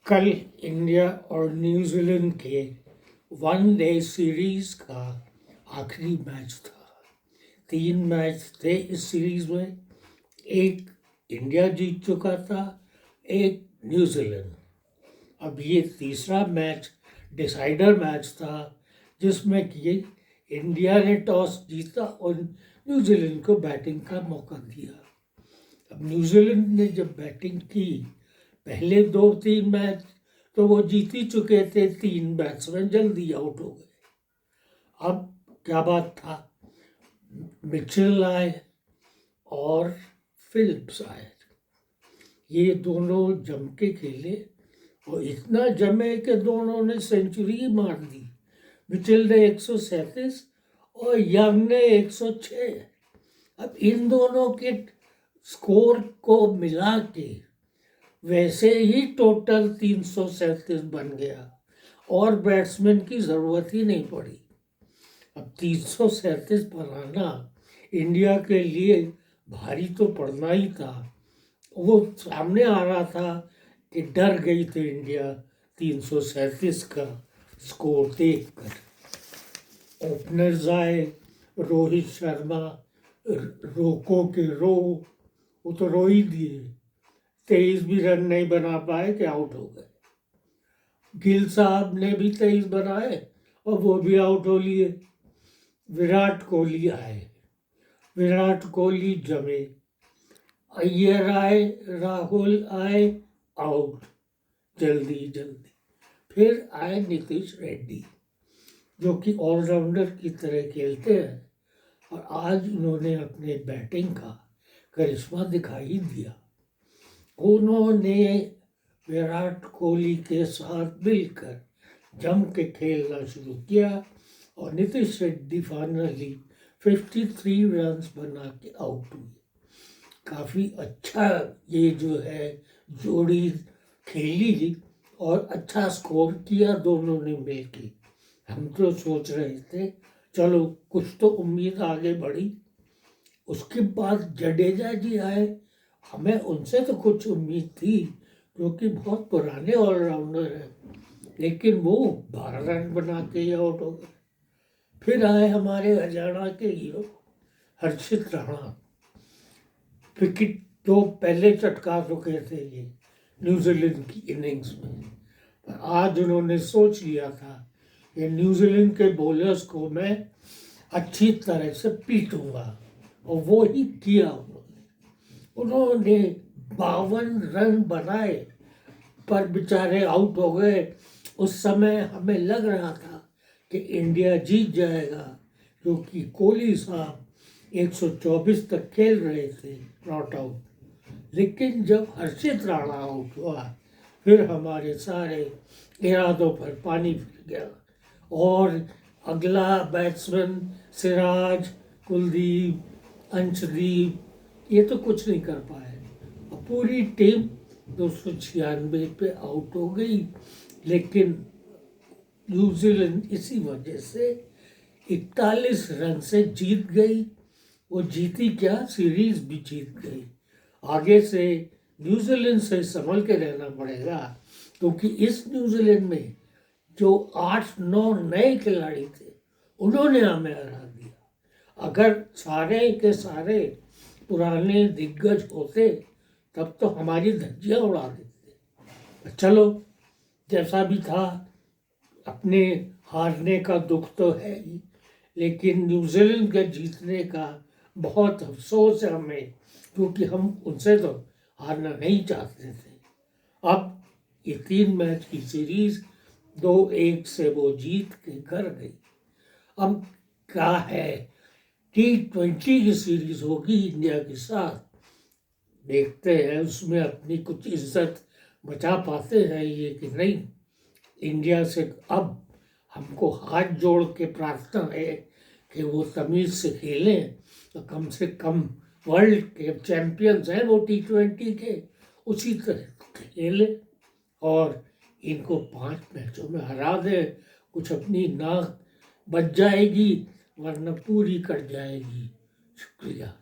कल इंडिया और न्यूजीलैंड के वनडे सीरीज का आखिरी मैच था। 3 मैच थे इस सीरीज में। एक इंडिया जीत चुका था, एक न्यूजीलैंड। अब ये तीसरा मैच डिसाइडर मैच था, जिसमें कि इंडिया ने टॉस जीता और न्यूजीलैंड को बैटिंग का मौका दिया। अब न्यूजीलैंड ने जब बैटिंग की, पहले 2-3 मैच तो वो जीत ही चुके थे, 3 बैट्समैन जल्दी आउट हो गए। अब क्या बात था, मिचेल आए और फिलिप्स आए। ये दोनों जम के खेले और इतना जमे कि दोनों ने सेंचुरी मार दी। मिचेल ने 137 और यंग ने 106। अब इन दोनों के स्कोर को मिला के वैसे ही टोटल 337 बन गया और बैट्समैन की ज़रूरत ही नहीं पड़ी। अब 337 बनाना इंडिया के लिए भारी तो पड़ना ही था। वो सामने आ रहा था कि डर गई थी इंडिया 337 का स्कोर देखकर। ओपनर्स आए, रोहित शर्मा रोको के वो तो रो ही दिए। 23 भी रन नहीं बना पाए कि आउट हो गए। गिल साहब ने भी 23 बनाए और वो भी आउट हो लिए। विराट कोहली आए, विराट कोहली जमे, अय्यर आए, राहुल आए, आउट जल्दी जल्दी। फिर आए नीतीश रेड्डी, जो कि ऑलराउंडर की तरह खेलते हैं, और आज उन्होंने अपने बैटिंग का करिश्मा दिखाई दिया। उन्होंने विराट कोहली के साथ मिलकर जम के खेलना शुरू किया और नीतीश रेड्डी फाइनली 53 रन्स बना के आउट हुए। काफ़ी अच्छा ये जो है जोड़ी खेली और अच्छा स्कोर किया दोनों ने मिलके। हम तो सोच रहे थे चलो कुछ तो उम्मीद आगे बढ़ी। उसके बाद जडेजा जी आए, हमें उनसे तो कुछ उम्मीद थी क्योंकि बहुत पुराने ऑलराउंडर हैं, लेकिन वो 12 रन बना के आउट हो गए। फिर आए हमारे हरियाणा के हीरो हर्षित राणा। विकेट तो पहले चटका चुके थे ये न्यूजीलैंड की इनिंग्स में, पर आज उन्होंने सोच लिया था कि न्यूजीलैंड के बॉलर्स को मैं अच्छी तरह से पीटूंगा, और वो ही किया उन्होंने 52 रन बनाए, पर बेचारे आउट हो गए। उस समय हमें लग रहा था कि इंडिया जीत जाएगा, क्योंकि कोहली साहब 124 तक खेल रहे थे नॉट आउट। लेकिन जब हर्षित राणा आउट हुआ, फिर हमारे सारे इरादों पर पानी फिर गया और अगला बैट्समैन सिराज, कुलदीप, अंशदीप ये तो कुछ नहीं कर पाए। पूरी टीम 296 पे आउट हो गई। लेकिन न्यूजीलैंड इसी वजह से 41 रन से जीत गई। वो जीती क्या, सीरीज भी जीत गई। आगे से न्यूजीलैंड से संभल के रहना पड़ेगा, क्योंकि इस न्यूजीलैंड में जो 8-9 नए खिलाड़ी थे उन्होंने हमें हरा दिया। अगर सारे के सारे पुराने दिग्गज होते तब तो हमारी धज्जियाँ उड़ा देते। चलो जैसा भी था, अपने हारने का दुख तो है ही, लेकिन न्यूजीलैंड के जीतने का बहुत अफसोस है हमें, क्योंकि हम उनसे तो हारना नहीं चाहते थे। अब ये 3 मैच की सीरीज 2-1 से वो जीत के घर गई। अब क्या है, T20 की सीरीज होगी इंडिया के साथ, देखते हैं उसमें अपनी कुछ इज्जत बचा पाते हैं ये कि नहीं। इंडिया से अब हमको हाथ जोड़ के प्रार्थना है कि वो तमीज़ से खेलें, तो कम से कम वर्ल्ड के चैंपियंस हैं वो T20 के, उसी तरह खेलें और इनको 5 मैचों में हरा दें। कुछ अपनी नाक बच जाएगी, वरना पूरी कट जाएगी। शुक्रिया।